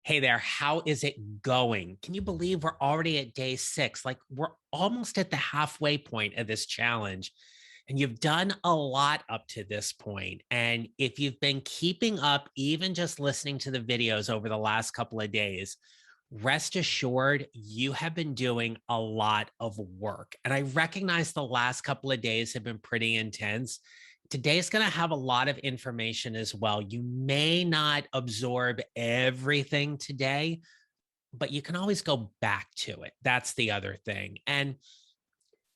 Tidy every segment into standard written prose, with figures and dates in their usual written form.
Hey there, how is it going? Can you believe we're already at day 6? Like, we're almost at the halfway point of this challenge. And you've done a lot up to this point. And if you've been keeping up, even just listening to the videos over the last couple of days, rest assured you have been doing a lot of work. And I recognize the last couple of days have been pretty intense. Today's going to have a lot of information as well. You may not absorb everything today, but you can always go back to it. That's the other thing. And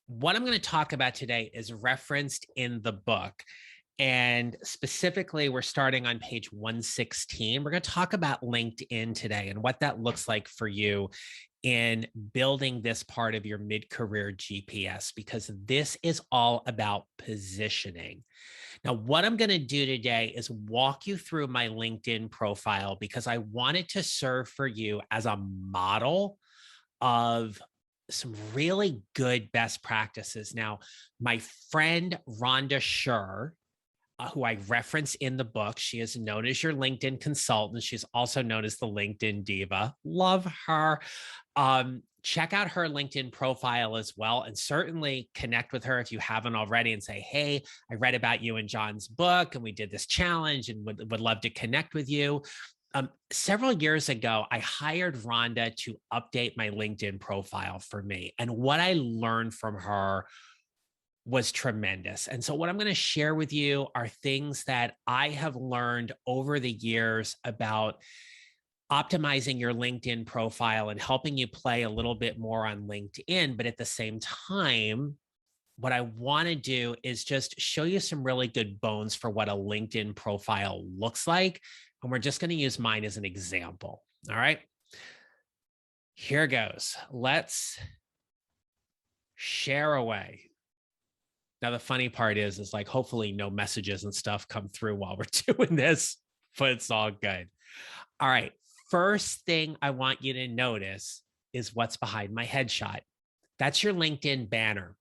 what I'm going to talk about today is referenced in the book. And specifically, we're starting on page 116. We're going to talk about LinkedIn today and what that looks like for you in building this part of your mid-career GPS, because this is all about positioning. Now, what I'm going to do today is walk you through my LinkedIn profile because I want it to serve for you as a model of some really good best practices. Now, my friend Rhonda Schur, who I reference in the book. She is known as your LinkedIn consultant. She's also known as the LinkedIn diva. Love her. Check out her LinkedIn profile as well, and certainly connect with her if you haven't already and say, hey, I read about you in John's book and we did this challenge and would love to connect with you. Several years ago, I hired Rhonda to update my LinkedIn profile for me. And what I learned from her was tremendous. And so, what I'm going to share with you are things that I have learned over the years about optimizing your LinkedIn profile and helping you play a little bit more on LinkedIn. But at the same time, what I want to do is just show you some really good bones for what a LinkedIn profile looks like. And we're just going to use mine as an example. All right. Here goes. Let's share away. Now, the funny part is like, hopefully no messages and stuff come through while we're doing this, but it's all good. All right. First thing I want you to notice is what's behind my headshot. That's your LinkedIn banner.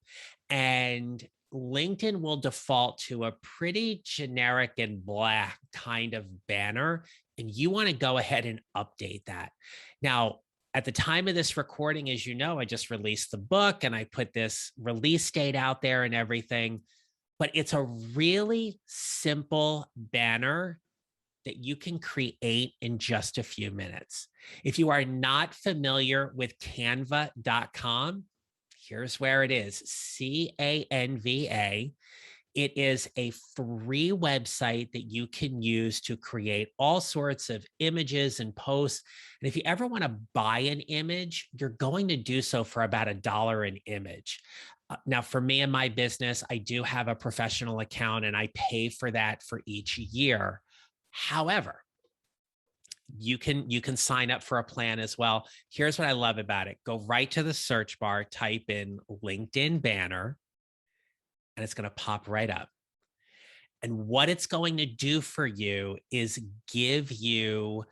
And LinkedIn will default to a pretty generic and black kind of banner. And you want to go ahead and update that. Now, at the time of this recording, as you know, I just released the book and I put this release date out there and everything. But it's a really simple banner that you can create in just a few minutes. If you are not familiar with canva.com, here's where it is: Canva. It is a free website that you can use to create all sorts of images and posts. And if you ever want to buy an image, you're going to do so for about $1 an image. Now, for me and my business, I do have a professional account and I pay for that for each year. However, you can sign up for a plan as well. Here's what I love about it. Go right to the search bar, type in LinkedIn banner, and it's going to pop right up. And what it's going to do for you is give you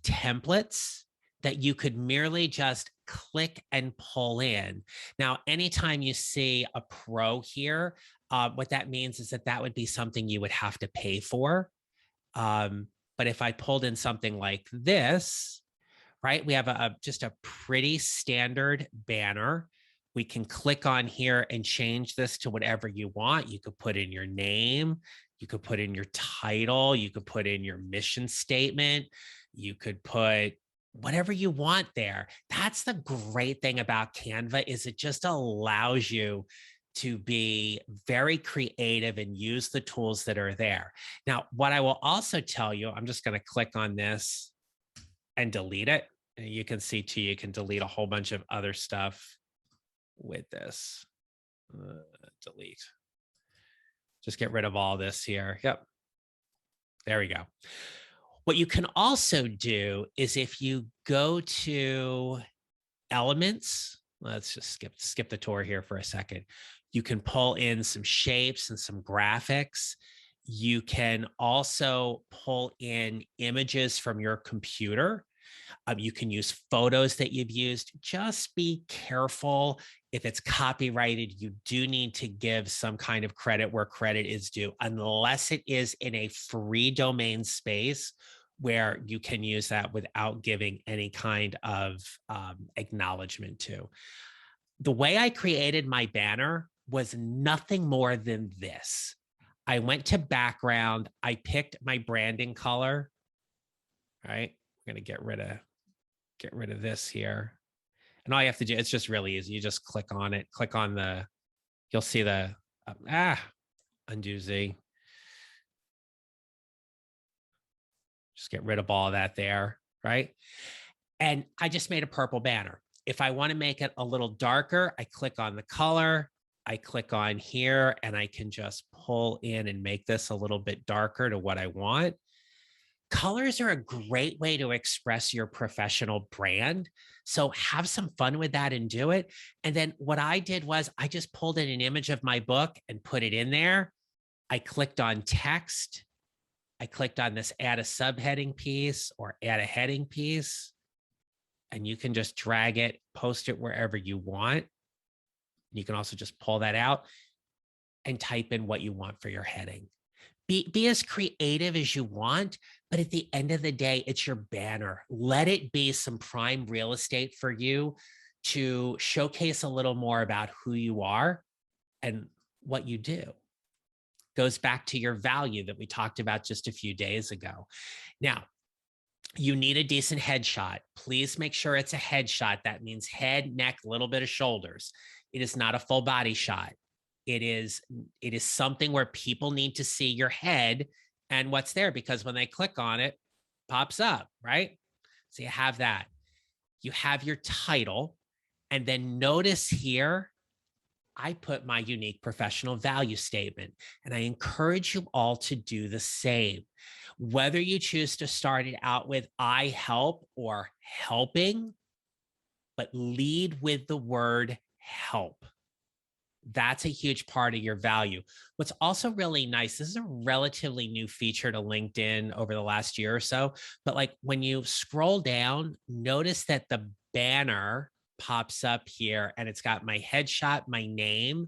templates that you could merely just click and pull in. Now, anytime you see a pro here, what that means is that would be something you would have to pay for. But if I pulled in something like this, right, we have just a pretty standard banner. We can click on here and change this to whatever you want. You could put in your name, you could put in your title, you could put in your mission statement, you could put whatever you want there. That's the great thing about Canva, is it just allows you to be very creative and use the tools that are there. Now, what I will also tell you, I'm just going to click on this and delete it. And you can see too, you can delete a whole bunch of other stuff with this. Delete. Just get rid of all this here. Yep. There we go. What you can also do is if you go to elements, let's just skip the tour here for a second. You can pull in some shapes and some graphics. You can also pull in images from your computer. You can use photos that you've used. Just be careful. If it's copyrighted, you do need to give some kind of credit where credit is due, unless it is in a free domain space where you can use that without giving any kind of acknowledgement to. The way I created my banner was nothing more than this. I went to background, I picked my branding color, right? I'm going to get rid of this here. And all you have to do, it's just really easy. You just click on it, click on the, you'll see the, undo Z. Just get rid of all of that there, right? And I just made a purple banner. If I want to make it a little darker, I click on the color, I click on here, and I can just pull in and make this a little bit darker to what I want. Colors are a great way to express your professional brand. So have some fun with that and do it. And then what I did was I just pulled in an image of my book and put it in there. I clicked on text. I clicked on this add a subheading piece or add a heading piece. And you can just drag it, post it wherever you want. You can also just pull that out and type in what you want for your heading. Be as creative as you want, but at the end of the day, it's your banner. Let it be some prime real estate for you to showcase a little more about who you are and what you do. Goes back to your value that we talked about just a few days ago. Now, you need a decent headshot. Please make sure it's a headshot. That means head, neck, a little bit of shoulders. It is not a full body shot. It is something where people need to see your head and what's there, because when they click on it, pops up, right? So you have that. You have your title. And then notice here, I put my unique professional value statement, and I encourage you all to do the same. Whether you choose to start it out with I help or helping, but lead with the word help. That's a huge part of your value. What's also really nice, this is a relatively new feature to LinkedIn over the last year or so, but like when you scroll down, notice that the banner pops up here and it's got my headshot, my name,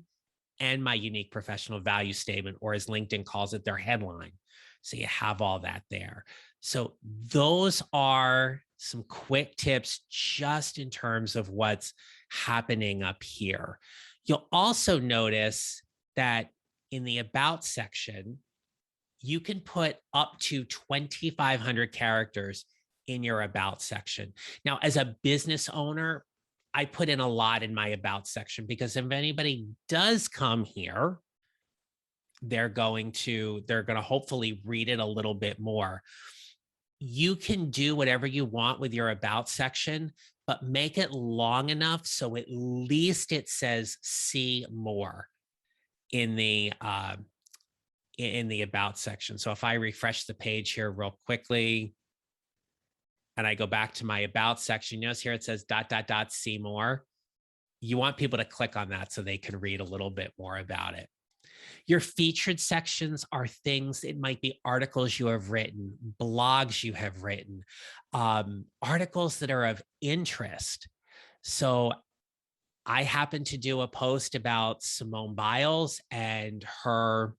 and my unique professional value statement, or as LinkedIn calls it, their headline. So you have all that there. So those are some quick tips just in terms of what's happening up here. You'll also notice that in the About section, you can put up to 2,500 characters in your About section. Now, as a business owner, I put in a lot in my About section because if anybody does come here, they're going to hopefully read it a little bit more. You can do whatever you want with your About section, but make it long enough so at least it says see more in the About section. So if I refresh the page here real quickly and I go back to my About section, notice here it says ... see more. You want people to click on that so they can read a little bit more about it. Your featured sections are things, it might be articles you have written, blogs you have written, articles that are of interest. So I happened to do a post about Simone Biles and her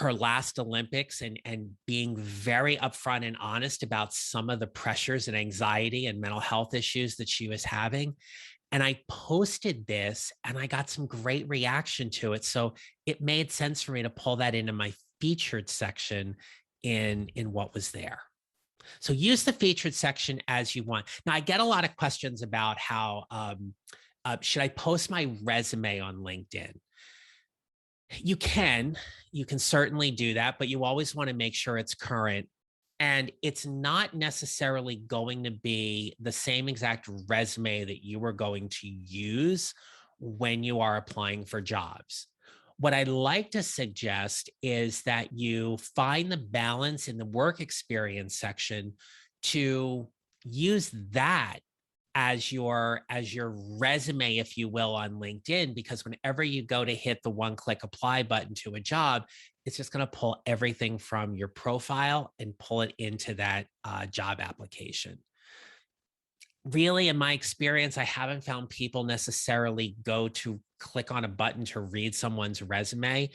last Olympics and being very upfront and honest about some of the pressures and anxiety and mental health issues that she was having. And I posted this and I got some great reaction to it. So it made sense for me to pull that into my featured section in what was there. So use the featured section as you want. Now, I get a lot of questions about how, should I post my resume on LinkedIn? You can certainly do that, but you always want to make sure it's current. And it's not necessarily going to be the same exact resume that you are going to use when you are applying for jobs. What I'd like to suggest is that you find the balance in the work experience section to use that as your resume, if you will, on LinkedIn, because whenever you go to hit the one-click apply button to a job, it's just going to pull everything from your profile and pull it into that job application. Really, in my experience, I haven't found people necessarily go to click on a button to read someone's resume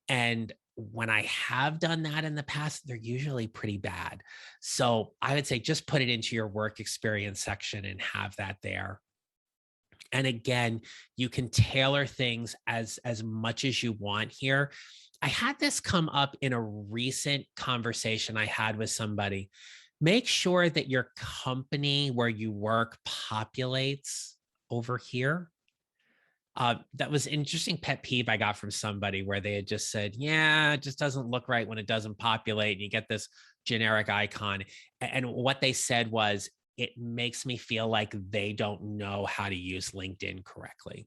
and when I have done that in the past, they're usually pretty bad. So I would say just put it into your work experience section and have that there. And again, you can tailor things as much as you want here. I had this come up in a recent conversation I had with somebody. Make sure that your company where you work populates over here. That was an interesting pet peeve I got from somebody where they had just said, yeah, it just doesn't look right when it doesn't populate. And you get this generic icon. And what they said was, it makes me feel like they don't know how to use LinkedIn correctly.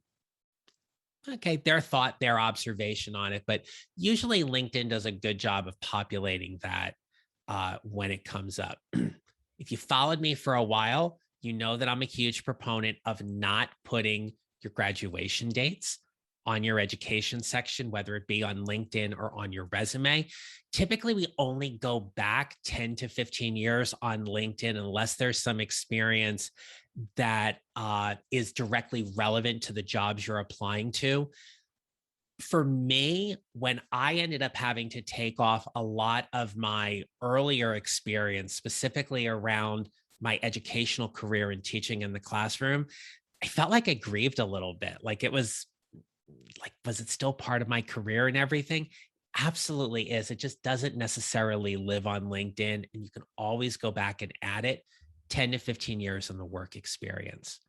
Okay, their thought, their observation on it. But usually LinkedIn does a good job of populating that when it comes up. If you followed me for a while, you know that I'm a huge proponent of not putting your graduation dates on your education section, whether it be on LinkedIn or on your resume. Typically, we only go back 10 to 15 years on LinkedIn unless there's some experience that is directly relevant to the jobs you're applying to. For me, when I ended up having to take off a lot of my earlier experience, specifically around my educational career and teaching in the classroom, I felt like I grieved a little bit. Like it was like, was it still part of my career and everything? Absolutely is. It just doesn't necessarily live on LinkedIn, and you can always go back and add it 10 to 15 years in the work experience.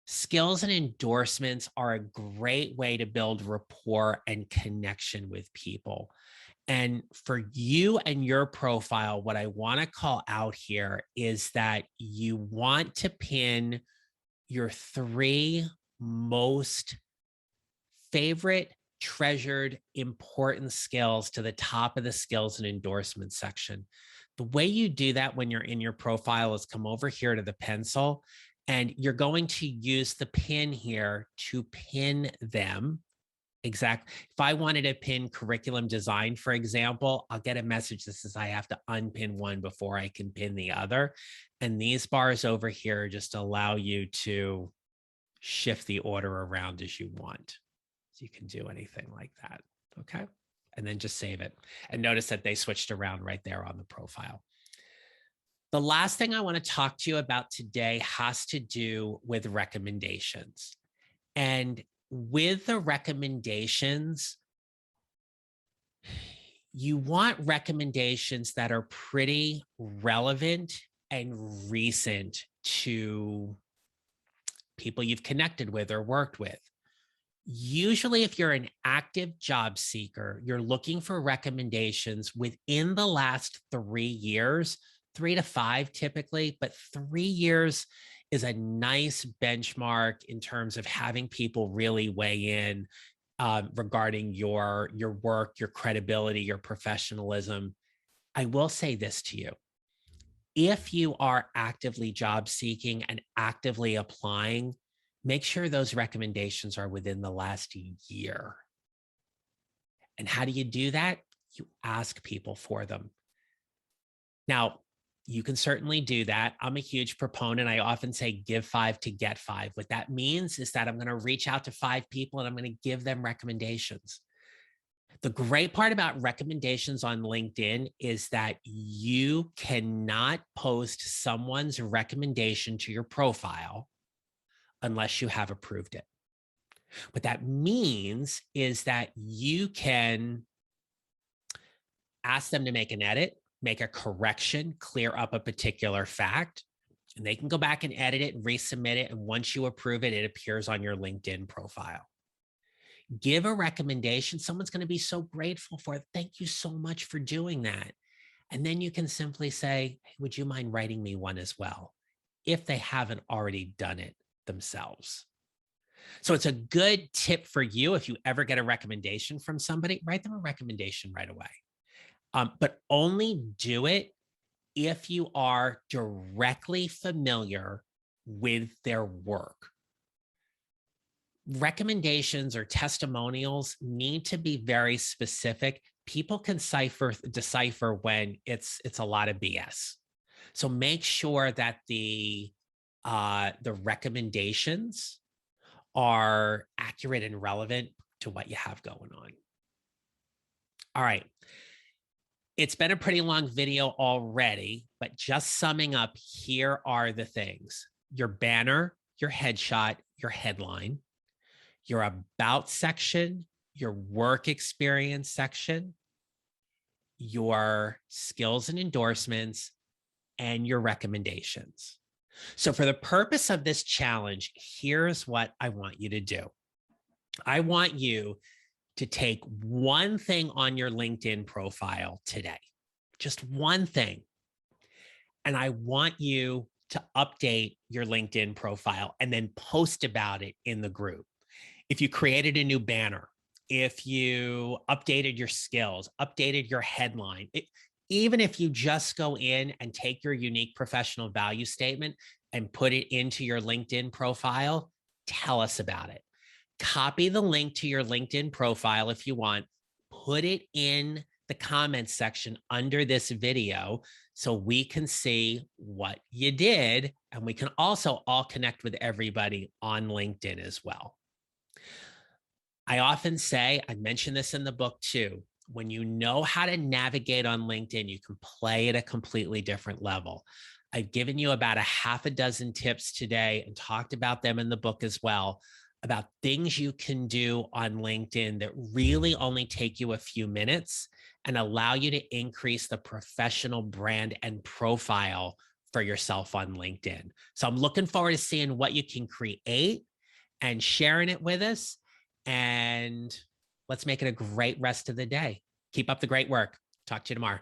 Skills and endorsements are a great way to build rapport and connection with people. And for you and your profile, what I want to call out here is that you want to pin your three most favorite, treasured, important skills to the top of the skills and endorsement section. The way you do that when you're in your profile is come over here to the pencil, and you're going to use the pin here to pin them. Exact. If I wanted to pin curriculum design, for example, I'll get a message that says I have to unpin one before I can pin the other. And these bars over here just allow you to shift the order around as you want. So you can do anything like that. Okay. And then just save it. And notice that they switched around right there on the profile. The last thing I want to talk to you about today has to do with recommendations. And with the recommendations, you want recommendations that are pretty relevant and recent to people you've connected with or worked with. Usually, if you're an active job seeker, you're looking for recommendations within the last 3 years, 3 to 5 typically, but 3 years is a nice benchmark in terms of having people really weigh in regarding your work, your credibility, your professionalism. I will say this to you. If you are actively job seeking and actively applying, make sure those recommendations are within the last year. And how do you do that? You ask people for them. Now, you can certainly do that. I'm a huge proponent. I often say give 5 to get 5. What that means is that I'm going to reach out to 5 people and I'm going to give them recommendations. The great part about recommendations on LinkedIn is that you cannot post someone's recommendation to your profile unless you have approved it. What that means is that you can ask them to make an edit, make a correction, clear up a particular fact, and they can go back and edit it and resubmit it. And once you approve it, it appears on your LinkedIn profile. Give a recommendation. Someone's going to be so grateful for it. Thank you so much for doing that. And then you can simply say, hey, would you mind writing me one as well? If they haven't already done it themselves. So it's a good tip for you. If you ever get a recommendation from somebody, write them a recommendation right away. But only do it if you are directly familiar with their work. Recommendations or testimonials need to be very specific. People can decipher when it's a lot of BS. So make sure that the recommendations are accurate and relevant to what you have going on. All right. It's been a pretty long video already, but just summing up, here are the things: your banner, your headshot, your headline, your about section, your work experience section, your skills and endorsements, and your recommendations. So, for the purpose of this challenge, here's what I want you to do. I want you to take one thing on your LinkedIn profile today, just one thing. And I want you to update your LinkedIn profile and then post about it in the group. If you created a new banner, if you updated your skills, updated your headline, even if you just go in and take your unique professional value statement and put it into your LinkedIn profile, tell us about it. Copy the link to your LinkedIn profile if you want, put it in the comments section under this video so we can see what you did. And we can also all connect with everybody on LinkedIn as well. I often say, I mentioned this in the book too, when you know how to navigate on LinkedIn, you can play at a completely different level. I've given you about a half a dozen tips today and talked about them in the book as well, about things you can do on LinkedIn that really only take you a few minutes and allow you to increase the professional brand and profile for yourself on LinkedIn. So I'm looking forward to seeing what you can create and sharing it with us. And let's make it a great rest of the day. Keep up the great work. Talk to you tomorrow.